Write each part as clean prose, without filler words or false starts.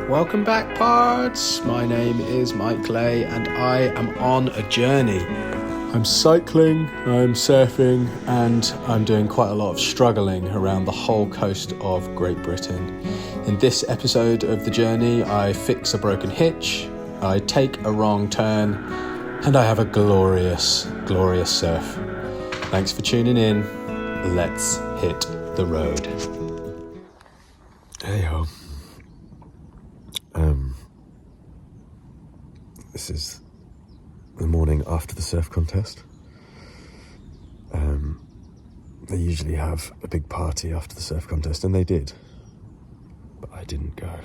Welcome back, pards. My name is Mike Lay and I am on a journey. I'm cycling, I'm surfing, and I'm doing quite a lot of struggling around the whole coast of Great Britain. In this episode of the journey, I fix a broken hitch, I take a wrong turn, and I have a glorious, glorious surf. Thanks for tuning in. Let's hit the road. Hey ho. This is the morning after the surf contest. They usually have a big party after the surf contest, and they did. But I didn't go.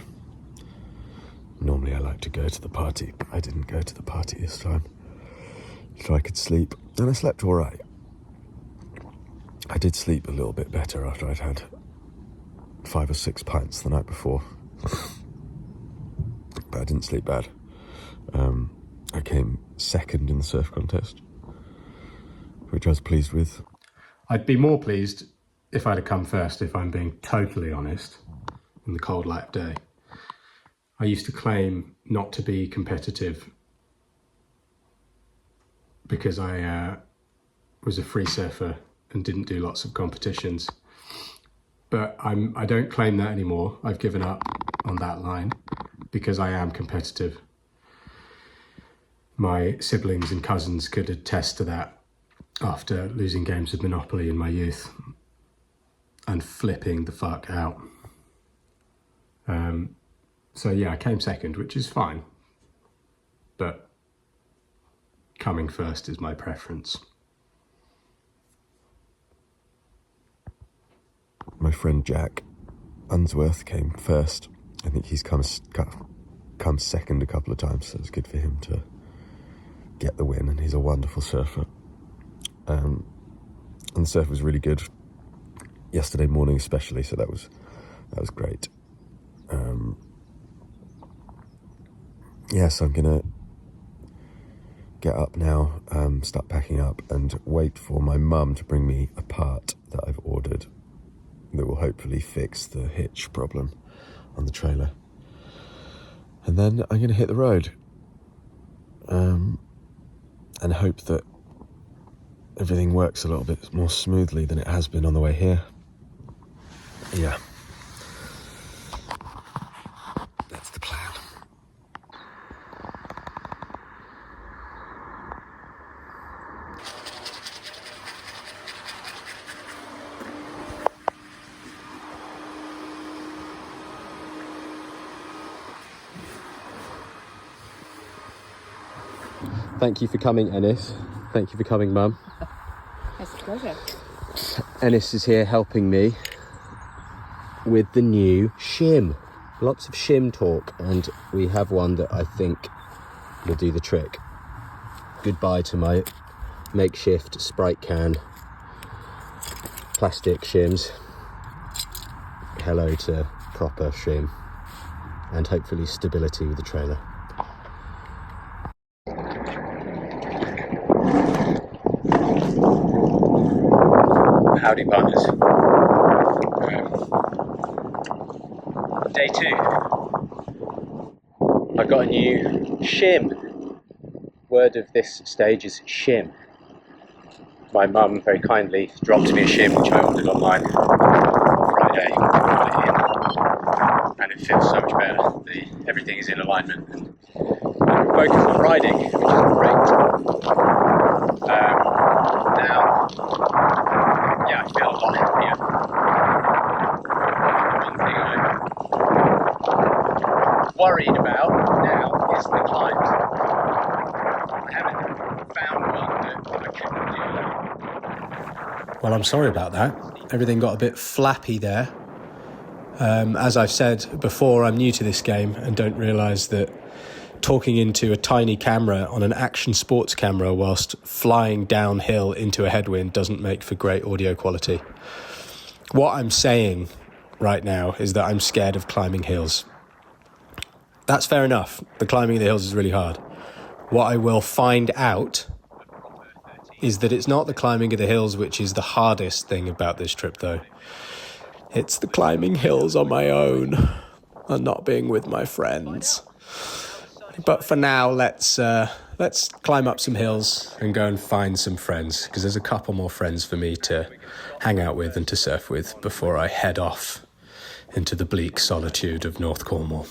Normally I like to go to the party, but I didn't go to the party this time. So I could sleep, and I slept all right. I did sleep a little bit better after I'd had 5 or 6 pints the night before. But I didn't sleep bad. I came second in the surf contest, which I was pleased with. I'd be more pleased if I'd have come first, if I'm being totally honest, in the cold light of day. I used to claim not to be competitive because I was a free surfer and didn't do lots of competitions. But I don't claim that anymore. I've given up on that line because I am competitive. My siblings and cousins could attest to that after losing games of Monopoly in my youth and flipping the fuck out. So yeah, I came second, which is fine. But coming first is my preference. My friend Jack Unsworth came first. I think he's come second a couple of times, so it's good for him to get the win, and he's a wonderful surfer. And the surf was really good yesterday morning especially, so that was great. So I'm gonna get up now, start packing up, and wait for my mum to bring me a part that I've ordered that will hopefully fix the hitch problem on the trailer. And then I'm going to hit the road and hope that everything works a little bit more smoothly than it has been on the way here. Yeah. That's the plan. Thank you for coming, Ennis. Thank you for coming, Mum. It's a pleasure. Ennis is here helping me with the new shim. Lots of shim talk, and we have one that I think will do the trick. Goodbye to my makeshift Sprite can plastic shims. Hello to proper shim, and hopefully stability with the trailer. Howdy, partners. Day 2. I've got a new shim. Word of this stage is shim. My mum very kindly dropped me a shim which I ordered online Friday. And it feels so much better. Everything is in alignment and focus on riding, which is great. Now, yeah, I feel a lot happier. One thing I'm worried about now is the climbs. I haven't found one that I couldn't do. Well, I'm sorry about that. Everything got a bit flappy there. As I've said before, I'm new to this game and don't realise that talking into a tiny camera on an action sports camera whilst flying downhill into a headwind doesn't make for great audio quality. What I'm saying right now is that I'm scared of climbing hills. That's fair enough. The climbing of the hills is really hard. What I will find out is that it's not the climbing of the hills which is the hardest thing about this trip, though. It's the climbing hills on my own. on not being with my friends. But for now, let's climb up some hills and go and find some friends, because there's a couple more friends for me to hang out with and to surf with before I head off into the bleak solitude of North Cornwall.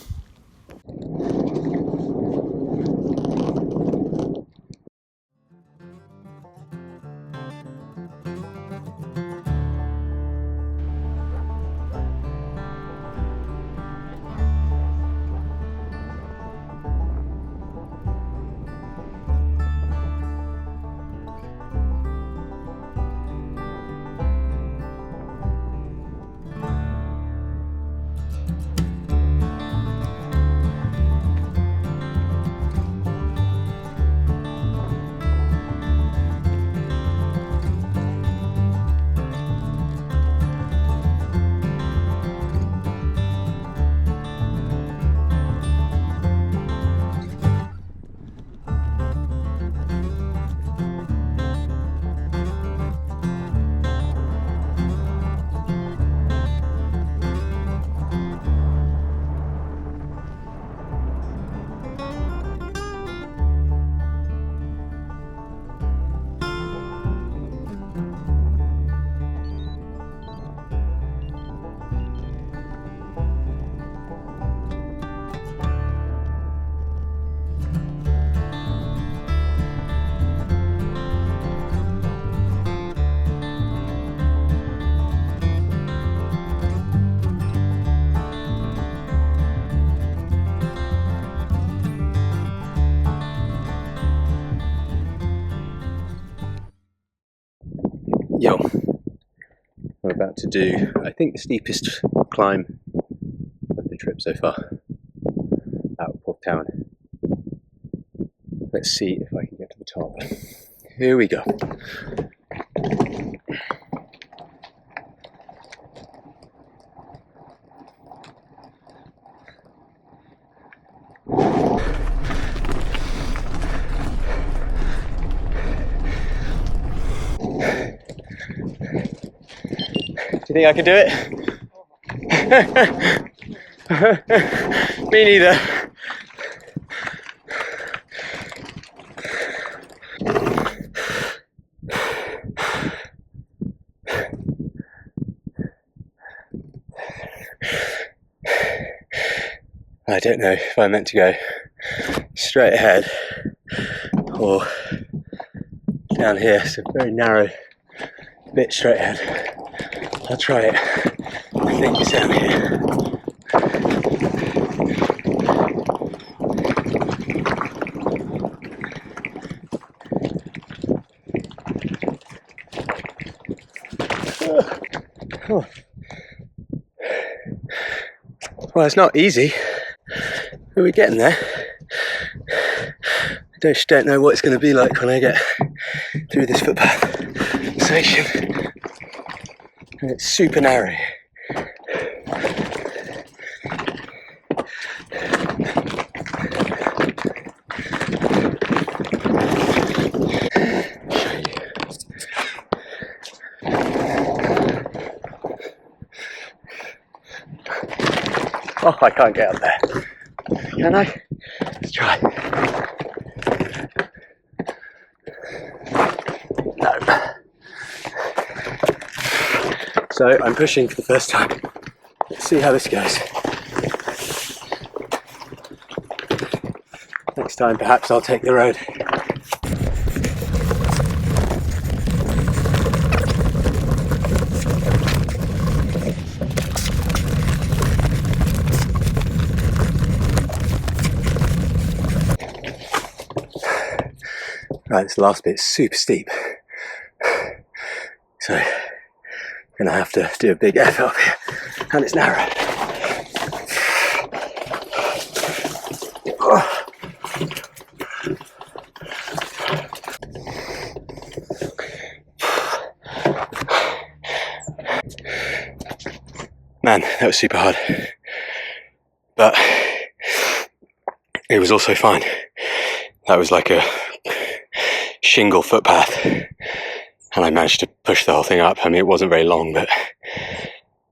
Yo, we're about to do, I think, the steepest climb of the trip so far, out of Port Town. Let's see if I can get to the top. Here we go. Do you think I can do it? Me neither. I don't know if I meant to go straight ahead or down here. It's a very narrow bit straight ahead. I'll try it. I think it's down here. Oh. Well, it's not easy. Are we getting there? I just don't know what it's going to be like when I get through this footpath section. And it's super narrow. Oh, I can't get up there. Can I? Let's try. No. So I'm pushing for the first time. Let's see how this goes. Next time perhaps I'll take the road. Right, this last bit's super steep. So I'm gonna have to do a big effort up here, and it's narrow. Oh. Man, that was super hard, but it was also fine. That was like a shingle footpath, and I managed to push the whole thing up. I mean, it wasn't very long, but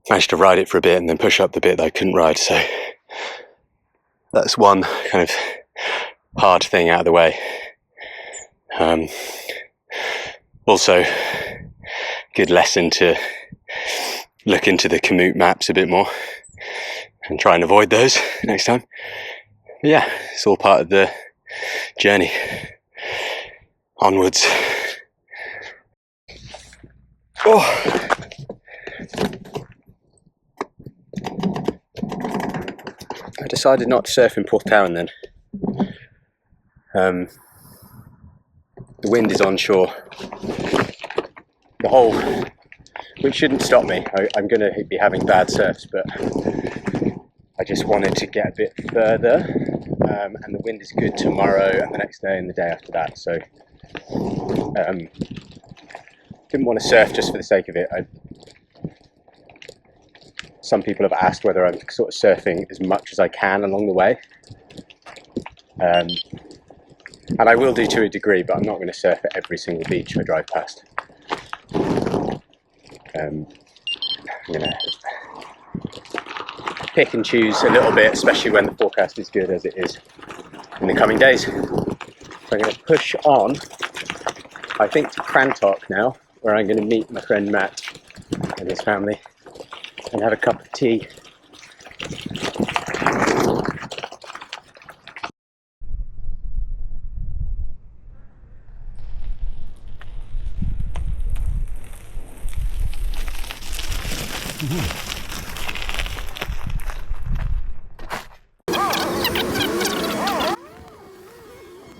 managed to ride it for a bit and then push up the bit that I couldn't ride, so that's one kind of hard thing out of the way. Also, good lesson to look into the commute maps a bit more and try and avoid those next time. But yeah, it's all part of the journey onwards. Oh. I decided not to surf in Porthtowan then. The wind is onshore. The whole, which shouldn't stop me. I'm going to be having bad surfs, but I just wanted to get a bit further. And the wind is good tomorrow and the next day and the day after that. So didn't want to surf just for the sake of it. Some people have asked whether I'm sort of surfing as much as I can along the way. And I will do to a degree, but I'm not going to surf at every single beach I drive past. I'm going to pick and choose a little bit, especially when the forecast is good as it is in the coming days. So I'm going to push on, I think, to Crantock now, where I'm going to meet my friend Matt and his family and have a cup of tea.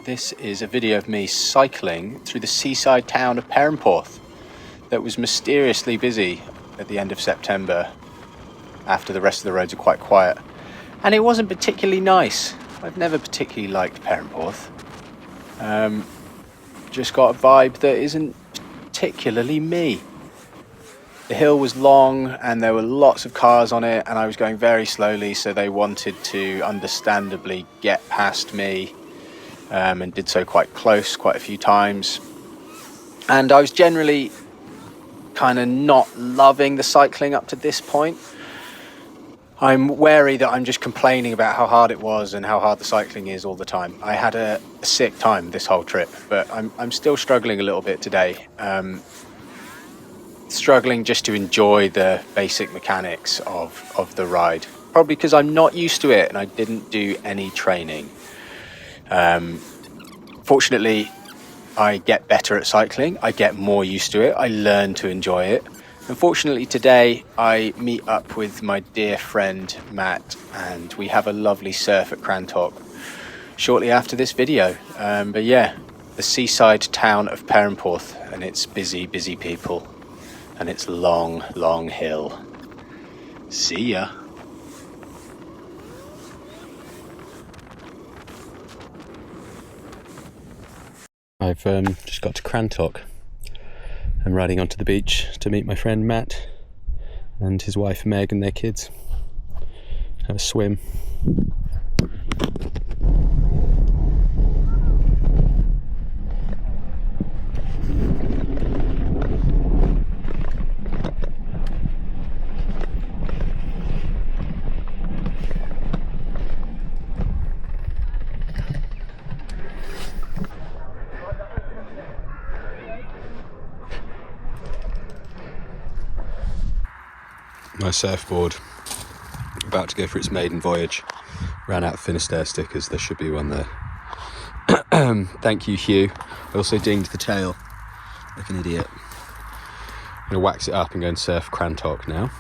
This is a video of me cycling through the seaside town of Perranporth that was mysteriously busy at the end of September after the rest of the roads are quite quiet. And it wasn't particularly nice. I've never particularly liked Perranporth. Just got a vibe that isn't particularly me. The hill was long and there were lots of cars on it and I was going very slowly, so they wanted to understandably get past me, and did so quite close quite a few times. And I was generally kind of not loving the cycling up to this point. I'm wary that I'm just complaining about how hard it was and how hard the cycling is all the time. I had a sick time this whole trip, but I'm still struggling a little bit today. Struggling just to enjoy the basic mechanics of the ride. Probably because I'm not used to it and I didn't do any training. Fortunately, I get better at cycling. I get more used to it. I learn to enjoy it. Unfortunately, today I meet up with my dear friend Matt and we have a lovely surf at Crantock shortly after this video. But yeah, the seaside town of Perranporth and its busy, busy people and its long, long hill. See ya. I've just got to Crantock. I'm riding onto the beach to meet my friend Matt and his wife Meg and their kids. Have a swim. My surfboard, about to go for its maiden voyage, ran out of Finisterre stickers. There should be one there. Thank you, Hugh. I also dinged the tail like an idiot. I'm going to wax it up and go and surf Crantock now.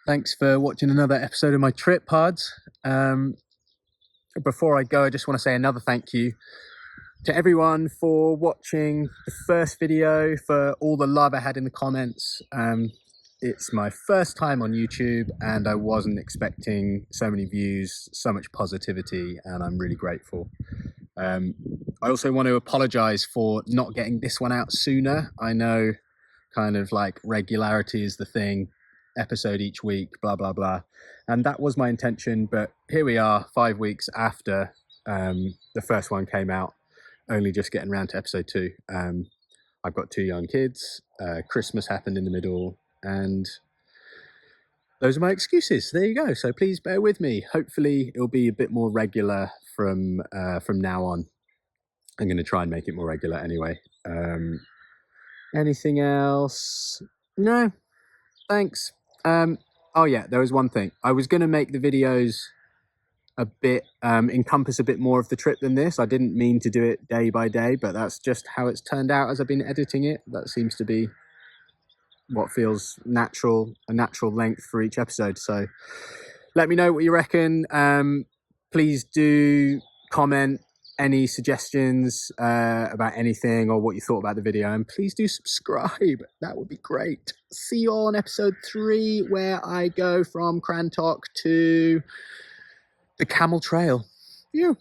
Thanks for watching another episode of my trip, Pods. Before I go, I just want to say another thank you to everyone for watching the first video, for all the love I had in the comments. It's my first time on YouTube and I wasn't expecting so many views, so much positivity, and I'm really grateful. I also want to apologize for not getting this one out sooner. I know kind of like regularity is the thing, episode each week, blah, blah, blah. And that was my intention, but here we are 5 weeks after the first one came out, only just getting around to episode 2. I've got 2 young kids, Christmas happened in the middle, and those are my excuses. There you go. So please bear with me. Hopefully it'll be a bit more regular from now on. I'm going to try and make it more regular anyway. Anything else? No, thanks. Oh yeah, there was one thing. I was going to make the videos a bit, encompass a bit more of the trip than this. I didn't mean to do it day by day, but that's just how it's turned out as I've been editing it. That seems to be what feels natural, a natural length for each episode. So let me know what you reckon. Please do comment any suggestions about anything or what you thought about the video, and please do subscribe. That would be great. See you all on episode 3, where I go from Crantock to the Camel Trail. Yeah.